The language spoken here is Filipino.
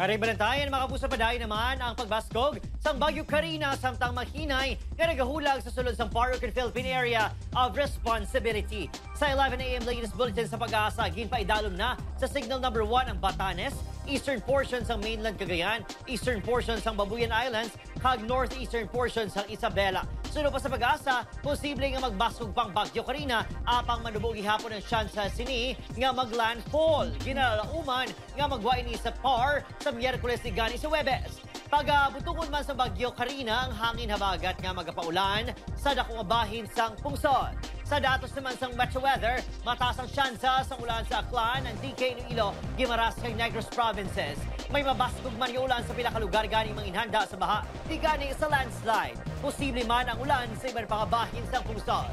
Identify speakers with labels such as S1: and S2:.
S1: Aray balantayan, mga kapuso, padayon naman ang pagbaskog sa Bagyo Karina samtang mahinay nga nagahulag sa sulod sa Park and Philippine Area of Responsibility. Sa 11 a.m. latest bulletin sa pag-asa, ginpaidalom na sa signal number 1 ang Batanes, eastern portions ng mainland Cagayan, eastern portions ng Babuyan Islands, kag northeastern portions ng Isabela. Sunod pa sa pag-asa, posible nga magbaskog pang Bagyo Karina apang manubog ihapon ang tsansa sini nga maglandfall. Ginalauman nga magwain ni sa par sa Miyerkules ni gani sa Webes. Pag-butungod man sa Bagyo Karina, ang hangin habagat nga magapaulan sa dakong bahin sang pungsod. Sa datos naman sa Metro Weather, mataas ang tsansa sa ulan sa Aklan, ang DK Iloilo, Guimaras kay Negros Provinces. May mabaskog man yung ulan sa pinakalugar ganing manginhanda sa baha, di gani sa landslide. Posible man ang ulan sa iba't pang bahin sa pungsod.